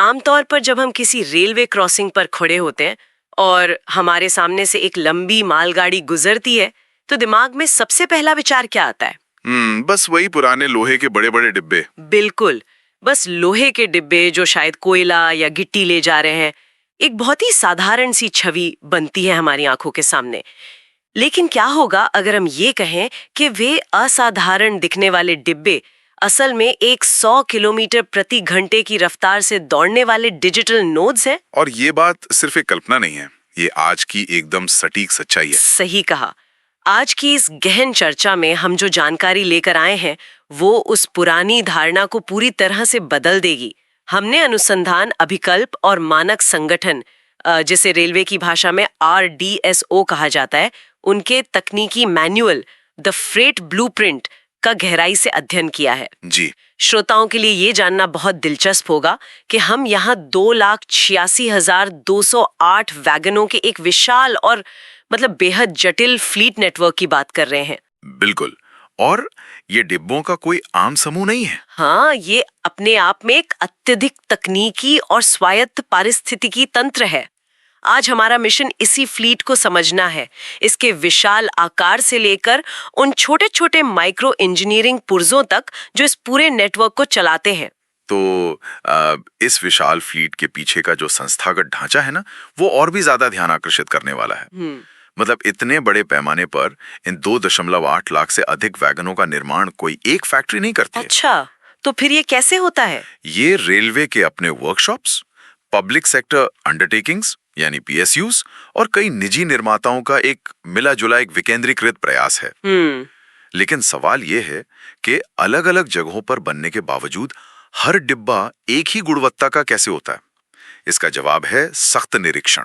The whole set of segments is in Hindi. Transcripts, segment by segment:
आमतौर पर जब हम किसी रेलवे क्रॉसिंग पर खड़े होते हैं और हमारे सामने से एक लंबी मालगाड़ी गुजरती है, तो दिमाग में सबसे पहला विचार क्या आता है? बस वही पुराने लोहे के बड़े बड़े डिब्बे। बिल्कुल, बस लोहे के डिब्बे जो शायद कोयला या गिट्टी ले जा रहे हैं। एक बहुत ही साधारण सी छवि बनती है हमारी आंखों के सामने। लेकिन क्या होगा अगर हम ये कहें कि वे असाधारण दिखने वाले डिब्बे असल में एक 100 किलोमीटर प्रति घंटे की रफ्तार से दौड़ने वाले डिजिटल नोड्स हैं? और ये बात सिर्फ एक कल्पना नहीं है, ये आज की एकदम सटीक सच्चाई है। सही कहा। आज की इस गहन चर्चा में हम जो जानकारी लेकर आए हैं वो उस पुरानी धारणा को पूरी तरह से बदल देगी। हमने अनुसंधान अभिकल्प और मानक संगठन, जिसे रेलवे की भाषा में RDSO कहा जाता है, उनके तकनीकी मैनुअल द फ्रेट ब्लूप्रिंट का गहराई से अध्ययन किया है। जी। श्रोताओं के लिए ये जानना बहुत दिलचस्प होगा कि हम यहाँ 2,86,208 वैगनों के एक विशाल और बेहद जटिल फ्लीट नेटवर्क की बात कर रहे हैं। बिल्कुल। और ये डिब्बों का कोई आम समूह नहीं है। हाँ, ये अपने आप में एक अत्यधिक तकनीकी और स्वायत्त पारिस्थितिकी तंत्र है। आज हमारा मिशन इसी फ्लीट को समझना है, इसके विशाल आकार से लेकर उन छोटे छोटे माइक्रो इंजीनियरिंग पुर्जों तक जो इस पूरे नेटवर्क को चलाते हैं। तो इस विशाल फ्लीट के पीछे का जो संस्थागत ढांचा है ना, वो और भी ज्यादा ध्यान आकर्षित करने वाला है। इतने बड़े पैमाने पर इन 2.8 लाख से अधिक वैगनों का निर्माण कोई एक फैक्ट्री नहीं करती। अच्छा, तो फिर ये कैसे होता है? ये रेलवे के अपने वर्कशॉप्स, पब्लिक सेक्टर अंडरटेकिंग्स यानी PSUs और कई निजी निर्माताओं का एक मिला जुला एक विकेंद्रीकृत प्रयास है। लेकिन सवाल ये है कि अलग अलग जगहों पर बनने के बावजूद हर डिब्बा एक ही गुणवत्ता का कैसे होता है? इसका जवाब है सख्त निरीक्षण।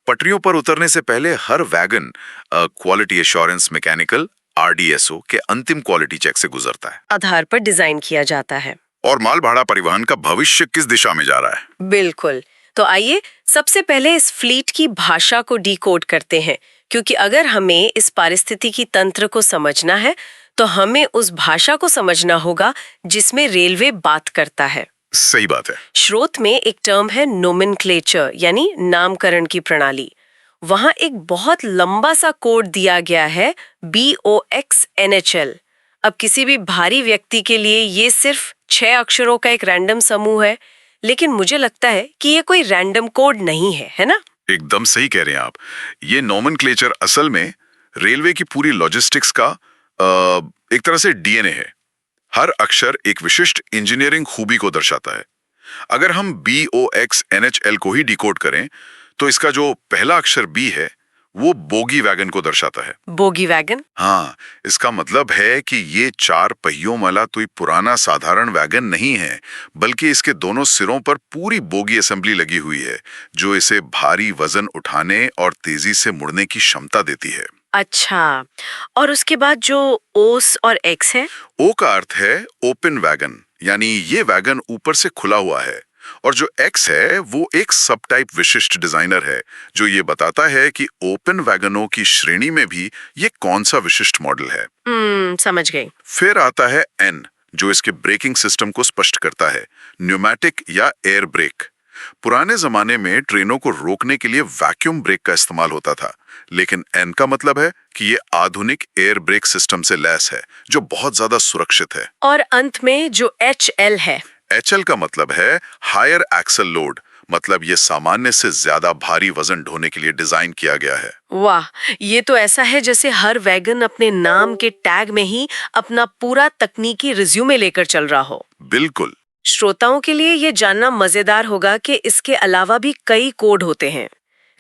पटरियों पर उतरने से पहले हर wagon quality assurance mechanical RDSO के अंतिम क्वालिटी चेक से गुजरता है। आधार पर डिजाइन किया जाता है। और माल भाड़ा परिवहन का भविष्य किस दिशा में जा रहा है? बिल्कुल। तो आइए सबसे पहले इस फ्लीट की भाषा को डिकोड करते हैं, क्योंकि अगर हमें इस पारिस्थितिकी तंत्र को समझना है तो हमें उस भाषा को समझना होगा जिसमें रेलवे बात करता है। सही बात है। स्रोत में एक टर्म है नोमेनक्लेचर यानी नामकरण की प्रणाली। वहां एक बहुत लंबा सा कोड दिया गया है BOXNHL। अब किसी भी भारी व्यक्ति के लिए ये सिर्फ 6 अक्षरों का एक रैंडम समूह है, लेकिन मुझे लगता है कि ये कोई रैंडम कोड नहीं है ना? एकदम सही कह रहे हैं आप। ये नोमेनक्लेचर असल में रेलवे की पूरी लॉजिस्टिक्स का एक तरह से DNA है। हर अक्षर एक विशिष्ट इंजीनियरिंग खूबी को दर्शाता है। अगर हम BOXNHL को ही डिकोड करें तो इसका जो पहला अक्षर B है वो बोगी वैगन को दर्शाता है। Bogie wagon? हाँ, इसका मतलब है कि ये 4 पहियों वाला कोई पुराना साधारण वैगन नहीं है, बल्कि इसके दोनों सिरों पर पूरी बोगी असेंबली लगी हुई है जो इसे भारी वजन उठाने और तेजी से मुड़ने की क्षमता देती है। अच्छा, और उसके बाद जो ओस और एक्स है? ओ का अर्थ है ओपन वैगन, यानी ये वैगन ऊपर से खुला हुआ है, और जो एक्स है वो एक सब टाइप विशिष्ट डिजाइनर है जो ये बताता है कि ओपन वैगनों की श्रेणी में भी ये कौन सा विशिष्ट मॉडल है। समझ गई। फिर आता है N जो इसके ब्रेकिंग सिस्टम को स्पष्ट करता है, न्यूमैटिक या एयर ब्रेक। पुराने जमाने में ट्रेनों को रोकने के लिए वैक्यूम ब्रेक का इस्तेमाल होता था, लेकिन N का मतलब है कि ये आधुनिक एयर ब्रेक सिस्टम से लैस है जो बहुत ज्यादा सुरक्षित है। और अंत में जो HL है? HL का मतलब है हायर एक्सल लोड, मतलब ये सामान्य से ज्यादा भारी वजन ढोने के लिए डिजाइन किया गया है। वाह, ये तो ऐसा है जैसे हर वैगन अपने नाम के टैग में ही अपना पूरा तकनीकी रिज्यूमे लेकर चल रहा हो। बिल्कुल। श्रोताओं के लिए ये जानना मजेदार होगा कि इसके अलावा भी कई कोड होते हैं।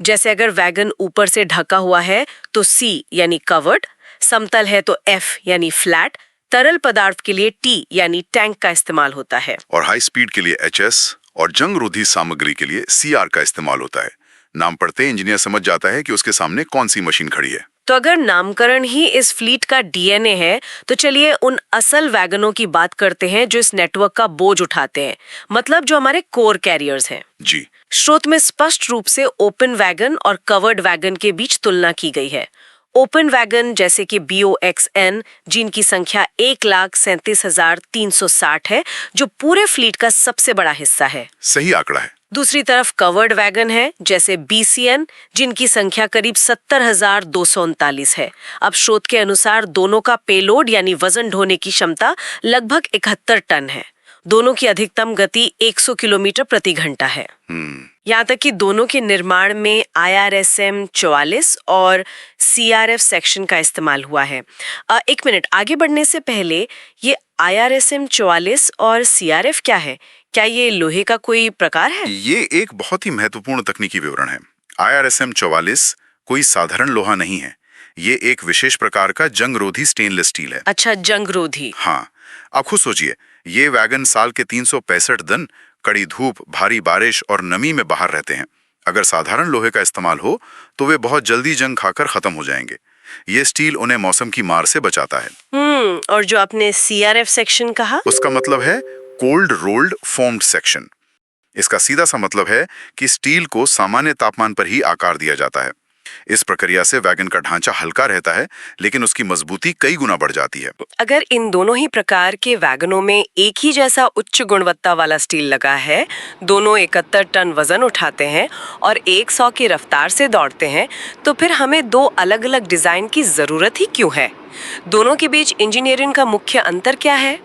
जैसे अगर वैगन ऊपर से ढका हुआ है तो C यानी कवर्ड, समतल है तो F यानी फ्लैट, तरल पदार्थ के लिए T यानी टैंक का इस्तेमाल होता है, और हाई स्पीड के लिए HS और जंग रोधी सामग्री के लिए CR का इस्तेमाल होता है। नाम पढ़ते इंजीनियर समझ जाता है कि उसके सामने कौन सी मशीन खड़ी है। तो अगर नामकरण ही इस फ्लीट का DNA है तो चलिए उन असल वैगनों की बात करते हैं जो इस नेटवर्क का बोझ उठाते हैं, मतलब जो हमारे कोर कैरियर्स हैं। जी। स्रोत में स्पष्ट रूप से ओपन वैगन और कवर्ड वैगन के बीच तुलना की गई है। ओपन वैगन जैसे कि BOXN, जिनकी संख्या 1,37,360 है, जो पूरे फ्लीट का सबसे बड़ा हिस्सा है। सही आंकड़ा है। दूसरी तरफ कवर्ड वैगन है जैसे BCN, जिनकी संख्या करीब 70,239 है। अब स्रोत के अनुसार दोनों का पेलोड यानी वजन ढोने की क्षमता लगभग 71 टन है। दोनों की अधिकतम गति 100 किलोमीटर प्रति घंटा है। यहाँ तक कि दोनों के निर्माण में IRSM 44 और CRF सेक्शन का इस्तेमाल हुआ है। एक मिनट आगे बढ़ने से पहले, ये IRSM 44 और CRF क्या है? क्या ये लोहे का कोई प्रकार है? ये एक बहुत ही महत्वपूर्ण तकनीकी विवरण है। IRSM 44 कोई साधारण लोहा नहीं है। ये एक विशेष प्रकार का जंगरोधी स्टेनलेस स्टील है। अच्छा, जंगरोधी। हाँ, आप खुद सोचिए, ये वैगन साल के 365 दिन कड़ी धूप, भारी बारिश और नमी में बाहर रहते हैं। अगर साधारण लोहे का इस्तेमाल हो तो वे बहुत जल्दी जंग खाकर खत्म हो जाएंगे। ये स्टील उन्हें मौसम की मार से बचाता है। और जो आपने CRF सेक्शन कहा, उसका मतलब है कोल्ड रोल्ड फोम्ड सेक्शन। इसका सीधा सा मतलब है कि स्टील को सामान्य तापमान पर ही आकार दिया जाता है। इस प्रक्रिया से वैगन का ढांचा हल्का रहता है, लेकिन उसकी मजबूती कई गुना बढ़ जाती है। अगर इन दोनों ही प्रकार के वैगनों में एक ही जैसा उच्च गुणवत्ता वाला स्टील लगा है, दोनों 71 टन वजन उठाते हैं और 100 की रफ्तार से दौड़ते हैं, तो फिर हमें दो अलग अलग डिजाइन की जरूरत ही क्यों है? दोनों के बीच इंजीनियरिंग का मुख्य अंतर क्या है?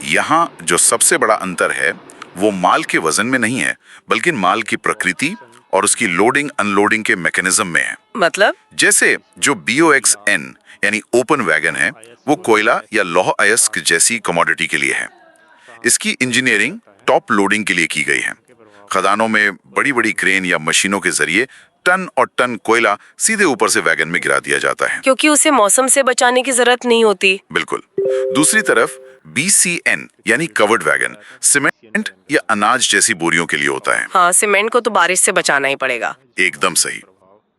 यहाँ जो सबसे बड़ा अंतर है वो माल के वजन में नहीं है, बल्कि माल की प्रकृति और उसकी लोडिंग अनलोडिंग के मैकेनिज्म में है। मतलब? जैसे जो BOXN यानी ओपन वैगन है, वो कोयला या लौह अयस्क जैसी कमोडिटी के लिए है। इसकी इंजीनियरिंग टॉप लोडिंग के लिए की गई है। खदानों में बड़ी बड़ी क्रेन या मशीनों के जरिए टन और टन कोयला सीधे ऊपर से वैगन में गिरा दिया जाता है, क्योंकि उसे मौसम से बचाने की जरूरत नहीं होती। बिल्कुल। दूसरी तरफ BCN यानी कवर्ड वैगन सीमेंट या अनाज जैसी बोरियों के लिए होता है। हाँ, सीमेंट को तो बारिश से बचाना ही पड़ेगा। एकदम सही।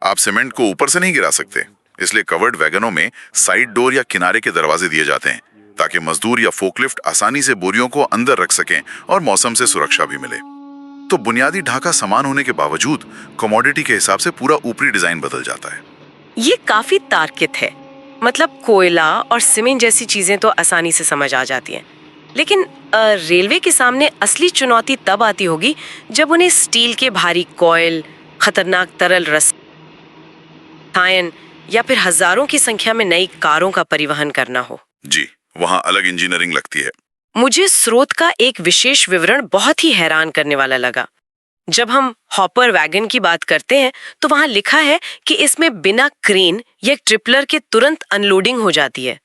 आप सीमेंट को ऊपर से नहीं गिरा सकते, इसलिए कवर्ड वैगनों में साइड डोर या किनारे के दरवाजे दिए जाते हैं, ताकि मजदूर या फोकलिफ्ट आसानी से बोरियों को अंदर रख सकें और मौसम से सुरक्षा भी मिले। तो बुनियादी ढांचा समान होने के बावजूद कमोडिटी के हिसाब से पूरा ऊपरी डिजाइन बदल जाता है। ये काफी तार्किक है। मतलब कोयला और सीमेंट जैसी चीजें तो आसानी से समझ आ जाती हैं, लेकिन रेलवे के सामने असली चुनौती तब आती होगी जब उन्हें स्टील के भारी कॉयल, खतरनाक तरल रसायन या फिर हजारों की संख्या में नई कारों का परिवहन करना हो। जी, वहाँ अलग इंजीनियरिंग लगती है। मुझे स्रोत का एक विशेष विवरण बहुत ही हैरान करने वाला लगा। जब हम हॉपर वैगन की बात करते हैं तो वहां लिखा है कि इसमें बिना क्रेन या ट्रिपलर के तुरंत अनलोडिंग हो जाती है।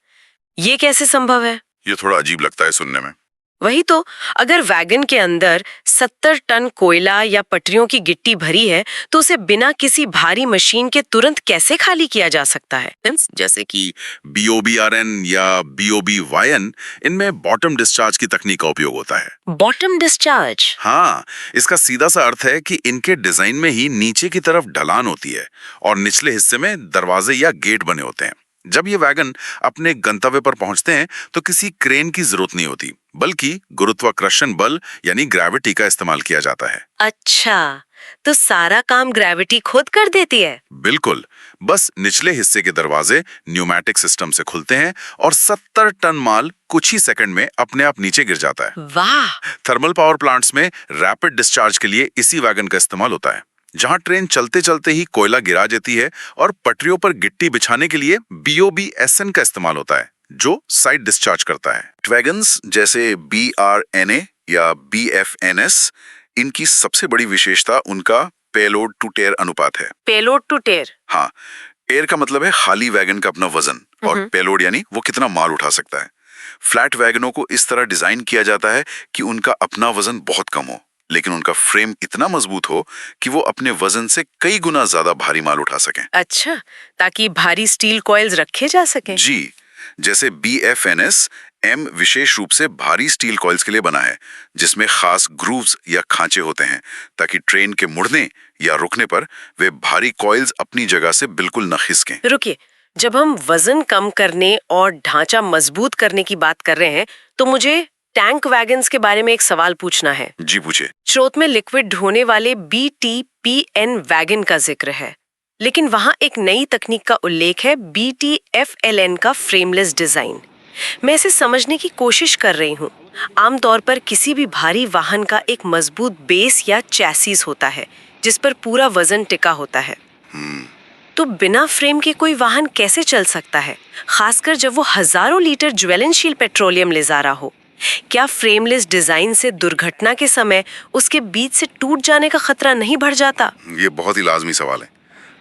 ये कैसे संभव है? ये थोड़ा अजीब लगता है सुनने में। वही तो, अगर वैगन के अंदर 70 टन कोयला या पटरियों की गिट्टी भरी है तो उसे बिना किसी भारी मशीन के तुरंत कैसे खाली किया जा सकता है? जैसे कि BOBRN या BOBYN, इनमें बॉटम डिस्चार्ज की तकनीक का उपयोग होता है। Bottom discharge? हाँ, इसका सीधा सा अर्थ है कि इनके डिजाइन में ही नीचे की तरफ ढलान होती है और निचले हिस्से में दरवाजे या गेट बने होते हैं। जब ये वैगन अपने गंतव्य पर पहुंचते हैं तो किसी क्रेन की जरूरत नहीं होती, बल्कि गुरुत्वाकर्षण बल यानी ग्रेविटी का इस्तेमाल किया जाता है। अच्छा, तो सारा काम ग्रेविटी खुद कर देती है? बिल्कुल। बस निचले हिस्से के दरवाजे न्यूमैटिक सिस्टम से खुलते हैं और 70 टन माल कुछ ही सेकंड में अपने आप नीचे गिर जाता है। वाह! थर्मल पावर प्लांट्स में रैपिड डिस्चार्ज के लिए इसी वैगन का इस्तेमाल होता है, जहां ट्रेन चलते चलते ही कोयला गिरा देती है और पटरियों पर गिट्टी बिछाने के लिए BOBSN का इस्तेमाल होता है, जो साइड डिस्चार्ज करता है। वैगन्स जैसे BRNA या BFNS, इनकी सबसे बड़ी विशेषता उनका पेलोड टू टेयर अनुपात है। पेलोड टू टेयर? हाँ, टेयर का मतलब है खाली वैगन का अपना वजन, और पेलोड यानी वो कितना माल उठा सकता है। फ्लैट वैगनों को इस तरह डिजाइन किया जाता है कि उनका अपना वजन बहुत कम हो, लेकिन उनका फ्रेम इतना मजबूत हो कि वो अपने वजन से कई गुना ज्यादा भारी माल उठा सकें। अच्छा, ताकि भारी स्टील कॉइल्स रखे जा सकें। जी, जैसे BFNS M विशेष रूप से भारी स्टील कॉइल्स के लिए बना है, जिसमें खास ग्रूव्स या खांचे होते हैं, ताकि ट्रेन के मुड़ने या रुकने पर वे भारी कॉइल्स अपनी जगह से बिल्कुल न खिसकें। रुकिए, जब हम वजन कम करने और ढांचा मजबूत करने की बात कर रहे हैं तो मुझे टैंक वैगन्स के बारे में एक सवाल पूछना है। जी पूछे। स्रोत में लिक्विड ढोने वाले BTPN वैगन का जिक्र है। लेकिन वहाँ एक नई तकनीक का उल्लेख है, BTFLN का फ्रेमलेस डिजाइन। मैं इसे समझने की कोशिश कर रही हूँ। आमतौर पर किसी भी भारी वाहन का एक मजबूत बेस या चैसिस होता है जिस पर पूरा वजन टिका होता है। तो बिना फ्रेम के कोई वाहन कैसे चल सकता है, खासकर जब वो हजारों लीटर ज्वलनशील पेट्रोलियम ले जा रहा हो? क्या फ्रेमलेस डिजाइन से दुर्घटना के समय उसके बीच से टूट जाने का खतरा नहीं बढ़ जाता? ये बहुत ही लाजमी सवाल है।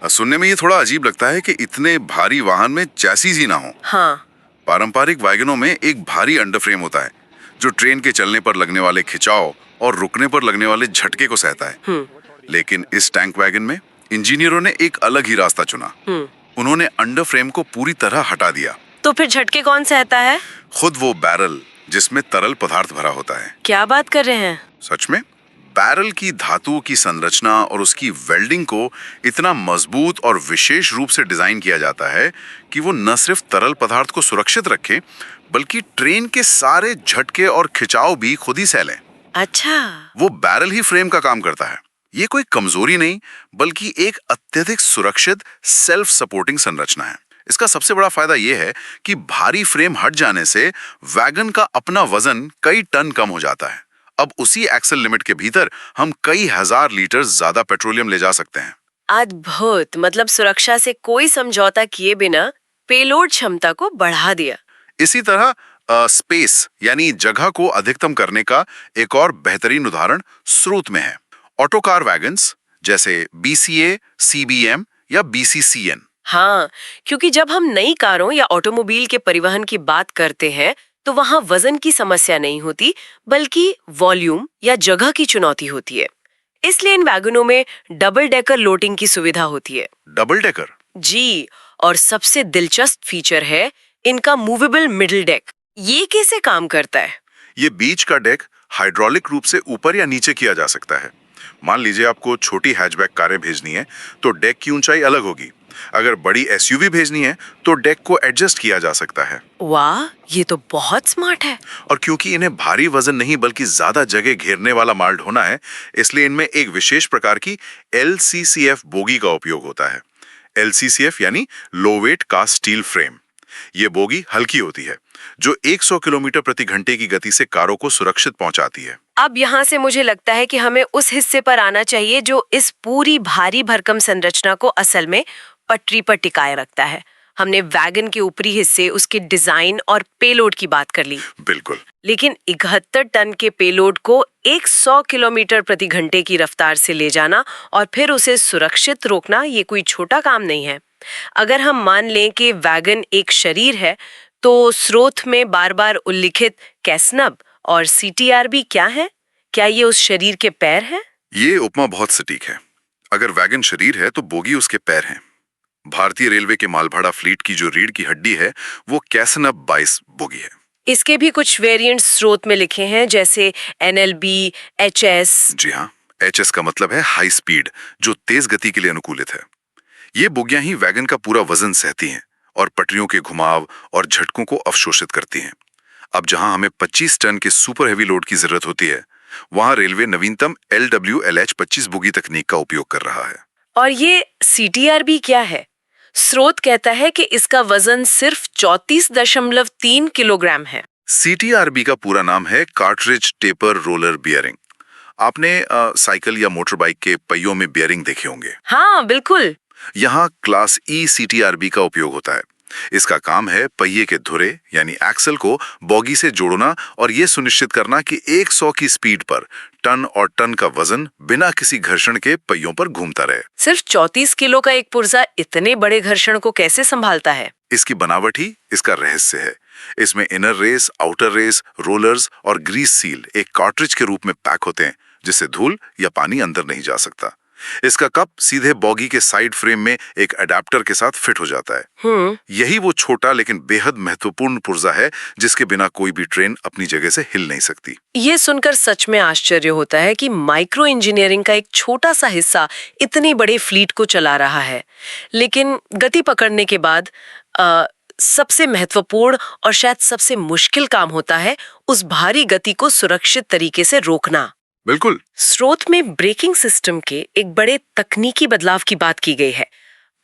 सुनने में ये थोड़ा अजीब लगता है कि इतने भारी वाहन में चैसिस ही ना हो। हाँ। पारंपरिक वैगनों में एक भारी अंडरफ्रेम होता है जो ट्रेन के चलने पर लगने वाले खिंचाव और रुकने पर लगने वाले झटके को सहता है। लेकिन इस टैंक वैगन में इंजीनियरों ने एक अलग ही रास्ता चुना। उन्होंने अंडरफ्रेम को पूरी तरह हटा दिया। तो फिर झटके कौन सहता है? खुद वो बैरल जिसमें तरल पदार्थ भरा होता है। क्या बात कर रहे हैं? सच में बैरल की धातुओं की संरचना और उसकी वेल्डिंग को इतना मजबूत और विशेष रूप से डिजाइन किया जाता है कि वो न सिर्फ तरल पदार्थ को सुरक्षित रखे बल्कि ट्रेन के सारे झटके और खिंचाव भी खुद ही सह लें। अच्छा। वो बैरल ही फ्रेम का काम करता है। ये कोई कमजोरी नहीं बल्कि एक अत्यधिक सुरक्षित सेल्फ सपोर्टिंग संरचना है। इसका सबसे बड़ा फायदा यह है कि भारी फ्रेम हट जाने से वैगन का अपना वजन कई टन कम हो जाता है। अब उसी एक्सल लिमिट के भीतर हम कई हजार लीटर ज्यादा पेट्रोलियम ले जा सकते हैं। अद्भुत। मतलब सुरक्षा से कोई समझौता किए बिना पेलोड क्षमता को बढ़ा दिया। इसी तरह स्पेस यानी जगह को अधिकतम करने का एक और बेहतरीन उदाहरण स्रोत में है। ऑटो कार वैगन्स जैसे BCA, CBM या BCCN। हाँ, क्योंकि जब हम नई कारों या ऑटोमोबाइल के परिवहन की बात करते हैं तो वहाँ वजन की समस्या नहीं होती बल्कि वॉल्यूम या जगह की चुनौती होती है। इसलिए इन वैगनों में डबल डेकर लोडिंग की सुविधा होती है। Double decker? जी, और सबसे दिलचस्प फीचर है इनका मूवेबल मिडिल डेक। ये कैसे काम करता है? ये बीच का डेक हाइड्रोलिक रूप से ऊपर या नीचे किया जा सकता है। मान लीजिए आपको छोटी हैचबैक कारें भेजनी है तो डेक की ऊंचाई अलग होगी। अगर बड़ी SUV भेजनी है तो डेक को एडजस्ट किया जा सकता है। वाह, ये तो बहुत स्मार्ट है। और क्योंकि इन्हें भारी वजन नहीं बल्कि ज्यादा जगह घेरने वाला माल ढोना है, इसलिए इनमें एक विशेष प्रकार की LCCF बोगी का उपयोग होता है। LCCF यानी लो वेट कास्ट स्टील फ्रेम। ये बोगी हल्की होती है जो 100 किलोमीटर प्रति घंटे की गति से कारों को सुरक्षित पहुंचाती है। अब यहाँ से मुझे लगता है कि हमें उस हिस्से पर आना चाहिए जो इस पूरी भारी भरकम संरचना को असल में पटरी पर टिकाए रखता है। हमने वैगन के ऊपरी हिस्से, उसके डिजाइन और पेलोड की बात कर ली। बिल्कुल। लेकिन 71 टन के पेलोड को 100 किलोमीटर प्रति घंटे की रफ्तार से ले जाना और फिर उसे सुरक्षित रोकना, ये कोई छोटा काम नहीं है। अगर हम मान लें कि वैगन एक शरीर है तो स्रोत में बार बार उल्लिखित कैसनब और CTRB क्या है? क्या ये उस शरीर के पैर हैं? ये उपमा बहुत सटीक है। अगर वैगन शरीर है तो बोगी उसके पैर हैं। भारतीय रेलवे के मालभाड़ा फ्लीट की जो रीढ़ की हड्डी है वो कैसनब 22 बोगी है। इसके भी कुछ वेरिएंट्स स्रोत में लिखे हैं जैसे NLB, HS। जी हाँ, HS का मतलब है हाई स्पीड, जो तेज गति के लिए अनुकूलित है। ये बोगियां ही वैगन का पूरा वजन सहती हैं और पटरियों के घुमाव और झटकों को अवशोषित करती हैं। अब जहां हमें 25 टन के सुपर हेवी लोड की जरूरत होती है, वहां रेलवे नवीनतम LWLH-25 बोगी तकनीक का उपयोग कर रहा है। और ये CTRB क्या है? स्रोत कहता है कि इसका वजन सिर्फ 34.3 किलोग्राम है। CTRB का पूरा नाम है कार्ट्रिज टेपर रोलर बियरिंग। आपने साइकिल या मोटर बाइक के पहियों में बियरिंग देखे होंगे। हाँ बिल्कुल। यहाँ क्लास E CTRB का उपयोग होता है। इसका काम है पहिए के धुरे यानी एक्सल को बॉगी से जोड़ना और ये सुनिश्चित करना कि 100 की स्पीड पर टन और टन का वजन बिना किसी घर्षण के पहियों पर घूमता रहे। सिर्फ 34 किलो का एक पुर्जा इतने बड़े घर्षण को कैसे संभालता है? इसकी बनावट ही इसका रहस्य है। इसमें inner race, outer race, rollers और ग्रीस सील एक कार्ट्रिज के रूप में पैक होते हैं जिससे धूल या पानी अंदर नहीं जा सकता। इसका कप सीधे बॉगी के साइड फ्रेम में एक अडेप्टर के साथ फिट हो जाता है। यही वो छोटा लेकिन बेहद महत्वपूर्ण पुर्जा है जिसके बिना कोई भी ट्रेन अपनी जगह से हिल नहीं सकती। ये सुनकर सच में आश्चर्य होता है कि माइक्रो इंजीनियरिंग का एक छोटा सा हिस्सा इतनी बड़ी फ्लीट को चला रहा है। लेकिन गति पकड़ने के बाद सबसे महत्वपूर्ण और शायद सबसे मुश्किल काम होता है उस भारी गति को सुरक्षित तरीके से रोकना। बिल्कुल। स्रोत में ब्रेकिंग सिस्टम के एक बड़े तकनीकी बदलाव की बात की गई है।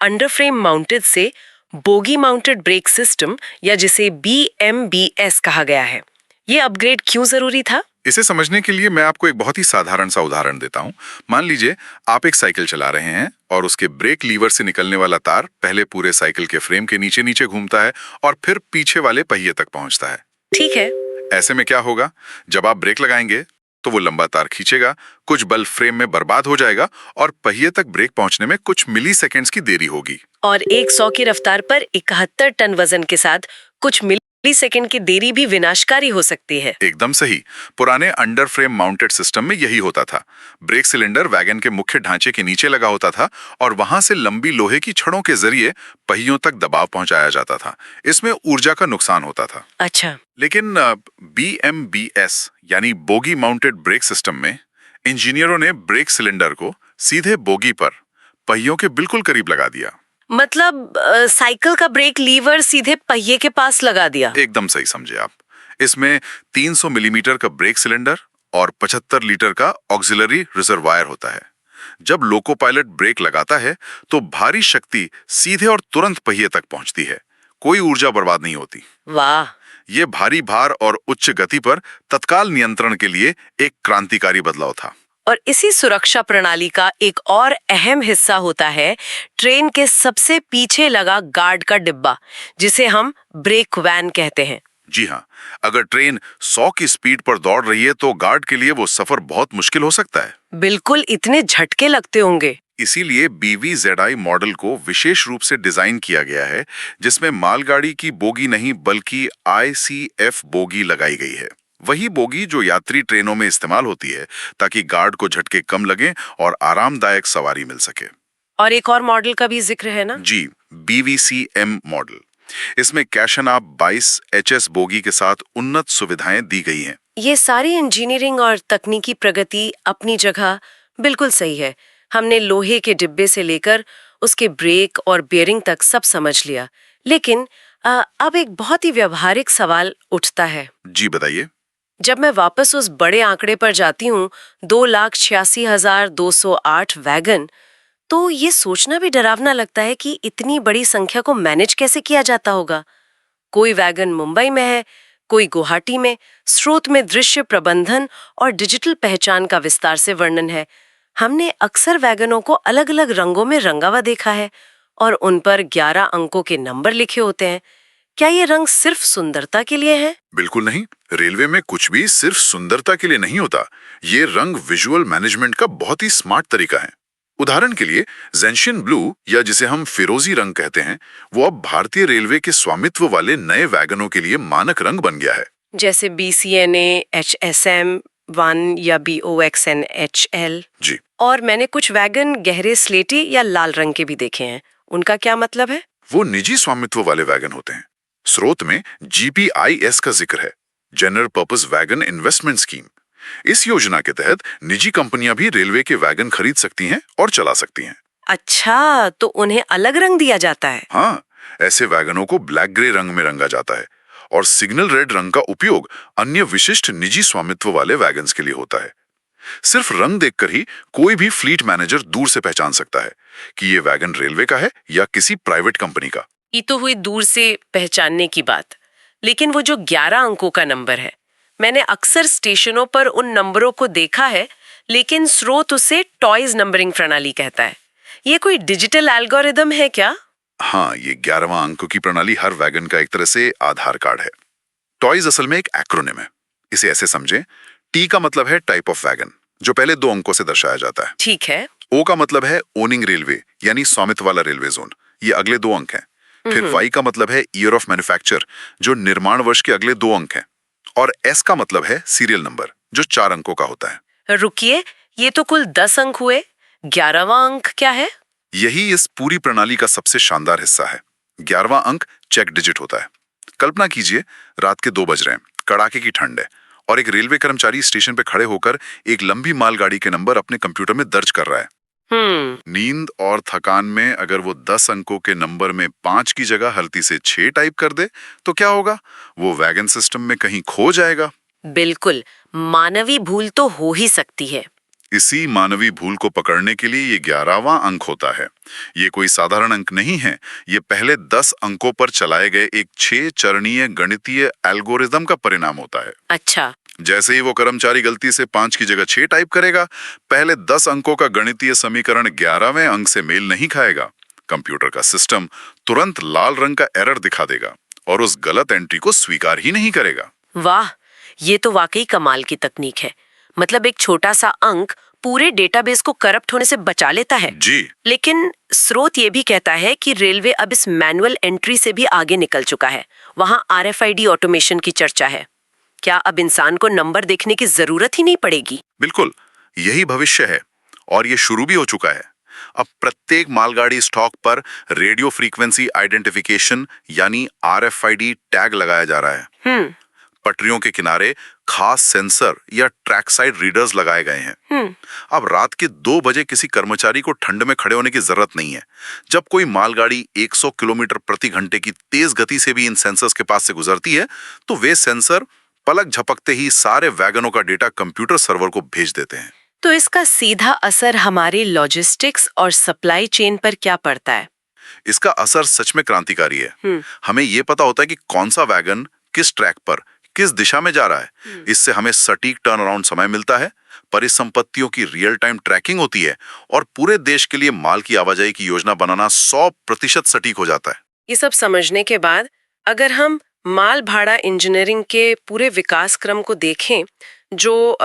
अंडर फ्रेम माउंटेड से बोगी माउंटेड ब्रेक सिस्टम या जिसे BMBS कहा गया है, ये अपग्रेड क्यों जरूरी था? इसे समझने के लिए मैं आपको एक बहुत ही साधारण सा उदाहरण देता हूँ। मान लीजिए आप एक साइकिल चला रहे हैं और उसके ब्रेक लीवर से निकलने वाला तार पहले पूरे साइकिल के फ्रेम के नीचे नीचे घूमता है और फिर पीछे वाले पहिए तक पहुंचता है। ठीक है। ऐसे में क्या होगा, जब आप ब्रेक लगाएंगे तो वो लंबा तार खींचेगा, कुछ बल फ्रेम में बर्बाद हो जाएगा और पहिए तक ब्रेक पहुंचने में कुछ मिली सेकेंड्स की देरी होगी। और 100 की रफ्तार पर 71 टन वजन के साथ कुछ मिली सेकेंड की देरी भी विनाशकारी हो सकती है। एकदम सही। पुराने अंडर फ्रेम माउंटेड सिस्टम में यही होता था। ब्रेक सिलेंडर वैगन के मुख्य ढांचे के नीचे लगा होता था और वहां से लंबी लोहे की छड़ों के जरिए पहियों तक दबाव पहुंचाया जाता था। इसमें ऊर्जा का नुकसान होता था। अच्छा। लेकिन BMBS यानी बोगी माउंटेड ब्रेक सिस्टम में इंजीनियरों ने ब्रेक सिलेंडर को सीधे बोगी पर पहियों के बिल्कुल करीब लगा दिया। मतलब साइकिल का ब्रेक लीवर सीधे पहिए के पास लगा दिया। एकदम सही समझे आप। इसमें 300 मिलीमीटर का ब्रेक सिलेंडर और 75 लीटर का ऑक्सिलरी रिजर्वायर होता है। जब लोको पायलट ब्रेक लगाता है तो भारी शक्ति सीधे और तुरंत पहिए तक पहुंचती है, कोई ऊर्जा बर्बाद नहीं होती। वाह। ये भारी भार और उच्च गति पर तत्काल नियंत्रण के लिए एक क्रांतिकारी बदलाव था। और इसी सुरक्षा प्रणाली का एक और अहम हिस्सा होता है ट्रेन के सबसे पीछे लगा गार्ड का डिब्बा, जिसे हम ब्रेक वैन कहते हैं। जी हाँ, अगर ट्रेन 100 की स्पीड पर दौड़ रही है तो गार्ड के लिए वो सफर बहुत मुश्किल हो सकता है। बिल्कुल, इतने झटके लगते होंगे। इसीलिए BVZI मॉडल को विशेष रूप से डिजाइन किया गया है, जिसमें मालगाड़ी की बोगी नहीं बल्कि ICF बोगी लगाई गई है। वही बोगी जो यात्री ट्रेनों में इस्तेमाल होती है, ताकि गार्ड को झटके कम लगे और आरामदायक सवारी मिल सके। और एक और मॉडल का भी जिक्र है ना? जी, BVCM मॉडल। इसमें कैशनाब 22 HS बोगी के साथ उन्नत सुविधाएं दी गई हैं। ये सारी इंजीनियरिंग और तकनीकी प्रगति अपनी जगह बिल्कुल सही है। हमने लोहे के डिब्बे से लेकर उसके ब्रेक और बेयरिंग तक सब समझ लिया, लेकिन अब एक बहुत ही व्यवहारिक सवाल उठता है। जी बताइए। जब मैं वापस उस बड़े आंकड़े पर जाती हूँ, 2,86,208 वैगन, तो ये सोचना भी डरावना लगता है कि इतनी बड़ी संख्या को मैनेज कैसे किया जाता होगा। कोई वैगन मुंबई में है, कोई गुवाहाटी में। स्रोत में दृश्य प्रबंधन और डिजिटल पहचान का विस्तार से वर्णन है। हमने अक्सर वैगनों को अलग अलग रंगों में रंगा हुआ देखा है और उन पर 11 अंकों के नंबर लिखे होते हैं। क्या ये रंग सिर्फ सुंदरता के लिए है? बिल्कुल नहीं। रेलवे में कुछ भी सिर्फ सुंदरता के लिए नहीं होता। ये रंग विजुअल मैनेजमेंट का बहुत ही स्मार्ट तरीका है। उदाहरण के लिए जेंशियन ब्लू, या जिसे हम फिरोजी रंग कहते हैं, वो अब भारतीय रेलवे के स्वामित्व वाले नए वैगनों के लिए मानक रंग बन गया है। जैसे BCNA HSM1 या BOXN HL। जी। और मैंने कुछ वैगन गहरे स्लेटी या लाल रंग के भी देखे हैं। उनका क्या मतलब है? वो निजी स्वामित्व वाले वैगन होते हैं। स्रोत में GPIS का जिक्र है, general purpose wagon investment scheme. इस योजना के तहत निजी कंपनियां भी रेलवे के वैगन खरीद सकती हैं और चला सकती हैं। अच्छा, तो उन्हें अलग रंग दिया जाता है? हाँ, ऐसे वैगनों को ब्लैक ग्रे रंग में रंगा जाता है और सिग्नल रेड रंग का उपयोग अन्य विशिष्ट निजी स्वामित्व वाले वैगन्स के लिए होता है। सिर्फ रंग देखकर ही कोई भी फ्लीट मैनेजर दूर से पहचान सकता है कि ये वैगन रेलवे का है या किसी प्राइवेट कंपनी का। ये तो हुई दूर से पहचानने की बात, लेकिन वो जो 11 अंकों का नंबर है, मैंने अक्सर स्टेशनों पर उन नंबरों को देखा है, लेकिन स्रोत उसे टॉयज नंबरिंग प्रणाली कहता है। ये कोई डिजिटल एल्गोरिदम है क्या? हाँ, ये 11वां अंकों की प्रणाली हर वैगन का एक तरह से आधार कार्ड है। टॉयज असल में एक एक्रोनिम है। इसे ऐसे समझें, T का मतलब है टाइप ऑफ वैगन, जो पहले 2 अंकों से दर्शाया जाता है। ठीक है। O का मतलब है ओनिंग रेलवे, यानी स्वामित्व वाला रेलवे जोन, ये अगले 2 अंक हैं। फिर Y का मतलब है ईयर ऑफ मैन्युफैक्चर, जो निर्माण वर्ष के अगले 2 अंक हैं। और S का मतलब है सीरियल नंबर, जो 4 अंकों का होता है। रुकिए, ये तो कुल 10 अंक हुए। 11वां अंक क्या है? यही इस पूरी प्रणाली का सबसे शानदार हिस्सा है। 11वां अंक चेक डिजिट होता है। कल्पना कीजिए, रात के 2 बज रहे हैं, कड़ाके की ठंड है और एक रेलवे कर्मचारी स्टेशन पे खड़े होकर एक लंबी मालगाड़ी के नंबर अपने कंप्यूटर में दर्ज कर रहा है। नींद और थकान में अगर वो 10 अंकों के नंबर में 5 की जगह हल्ती से 6 टाइप कर दे तो क्या होगा? वो वैगन सिस्टम में कहीं खो जाएगा। बिल्कुल, मानवी भूल तो हो ही सकती है। इसी मानवीय भूल को पकड़ने के लिए ये 11वां अंक होता है। ये कोई साधारण अंक नहीं है, ये पहले 10 अंकों पर चलाए गए एक 6 चरणीय गणितीय एल्गोरिदम का परिणाम होता है। अच्छा। जैसे ही वो कर्मचारी गलती से 5 की जगह 6 टाइप करेगा, पहले 10 अंकों का गणितीय समीकरण 11वें अंक से मेल नहीं खाएगा। कंप्यूटर का सिस्टम तुरंत लाल रंग का एरर दिखा देगा और उस गलत एंट्री को स्वीकार ही नहीं करेगा। वाह, ये तो वाकई कमाल की तकनीक है। मतलब एक छोटा सा अंक पूरे डेटाबेस को करप्ट होने से बचा लेता है। जी। लेकिन स्रोत ये भी कहता है कि रेलवे अब इस मैनुअल एंट्री से भी आगे निकल चुका है। वहां RFID ऑटोमेशन की चर्चा है। क्या अब इंसान को नंबर देखने की जरूरत ही नहीं पड़ेगी? बिल्कुल, यही भविष्य है और ये शुरू भी हो चुका है। अब प्रत्येक मालगाड़ी स्टॉक पर रेडियो फ्रीक्वेंसी आइडेंटिफिकेशन यानी RFID टैग लगाया जा रहा है। पटरियों के किनारे खास सेंसर या ट्रैक साइड रीडर्स लगाए गए हैं। अब रात के 2 बजे किसी कर्मचारी को ठंड में खड़े होने की जरूरत नहीं है। जब कोई मालगाड़ी 100 किलोमीटर प्रति घंटे की तेज गति से भी इन सेंसर्स के पास से गुजरती है, तो वे सेंसर पलक झपकते ही सारे वैगनों का डेटा कंप्यूटर सर्वर को भेज देते हैं। तो इसका सीधा असर हमारे लॉजिस्टिक्स और सप्लाई चेन पर क्या पड़ता है? इसका असर सच में क्रांतिकारी है। हमें ये पता होता है कि कौन सा वैगन किस ट्रैक पर किस दिशा में जा रहा है। इससे हमें सटीक टर्न अराउंड समय मिलता है, परिसंपत्तियों की रियल टाइम ट्रैकिंग होती है और पूरे देश के लिए माल की आवाजाही की योजना बनाना 100% सटीक हो जाता है। ये सब समझने के बाद अगर हम माल भाड़ा इंजीनियरिंग के पूरे विकास क्रम को देखें, जो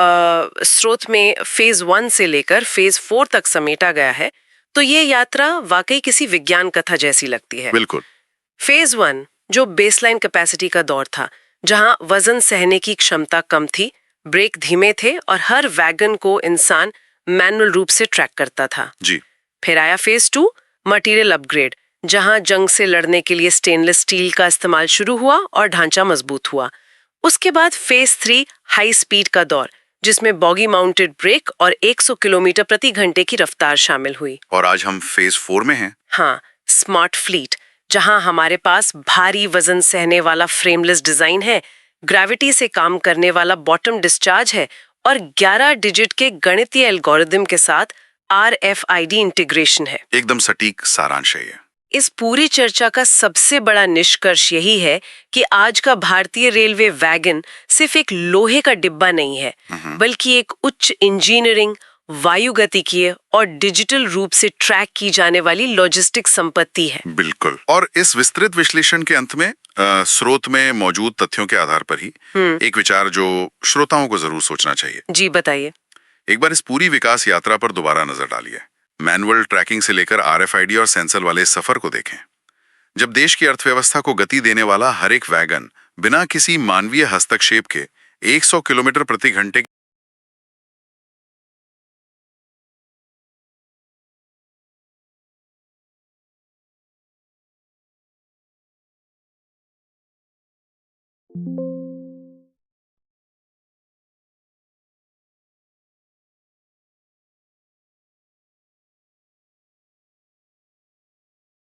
स्रोत में फेज 1 से लेकर फेज 4 तक समेटा गया है, तो ये यात्रा वाकई किसी विज्ञान कथा जैसी लगती है। बिल्कुल। फेज 1 जो बेसलाइन कैपेसिटी का दौर था, जहां वजन सहने की क्षमता कम थी, ब्रेक धीमे थे और हर वैगन को इंसान मैनुअल रूप से ट्रैक करता था। जी। फिर आया फेज 2 मटेरियल अपग्रेड, जहां जंग से लड़ने के लिए स्टेनलेस स्टील का इस्तेमाल शुरू हुआ और ढांचा मजबूत हुआ। उसके बाद फेज 3 हाई स्पीड का दौर, जिसमें बॉगी माउंटेड ब्रेक और 100 किलोमीटर प्रति घंटे की रफ्तार शामिल हुई। और आज हम फेज 4 में हैं। हाँ, स्मार्ट फ्लीट, जहां हमारे पास भारी वजन सहने वाला फ्रेमलेस डिजाइन है, ग्रेविटी से काम करने वाला बॉटम डिस्चार्ज है और 11 डिजिट के गणितीय एल्गोरिदम के साथ RFID इंटीग्रेशन है। एकदम सटीक सारांश है ये। इस पूरी चर्चा का सबसे बड़ा निष्कर्ष यही है कि आज का भारतीय रेलवे वैगन सिर्फ एक लोहे का डिब्बा नहीं है, बल्कि एक उच्च इंजीनियरिंग, वायुगतिकीय और डिजिटल रूप से ट्रैक की जाने वाली लॉजिस्टिक संपत्ति है। बिल्कुल। और इस विस्तृत विश्लेषण के अंत में स्रोत में मौजूद तथ्यों के आधार पर ही एक विचार जो श्रोताओं को जरूर सोचना चाहिए। जी बताइए। एक बार इस पूरी विकास यात्रा पर दोबारा नजर डालिए। मैनुअल ट्रैकिंग से लेकर RFID और सेंसर वाले इस सफर को देखें। जब देश की अर्थव्यवस्था को गति देने वाला हर एक वैगन बिना किसी मानवीय हस्तक्षेप के 100 किलोमीटर प्रति घंटे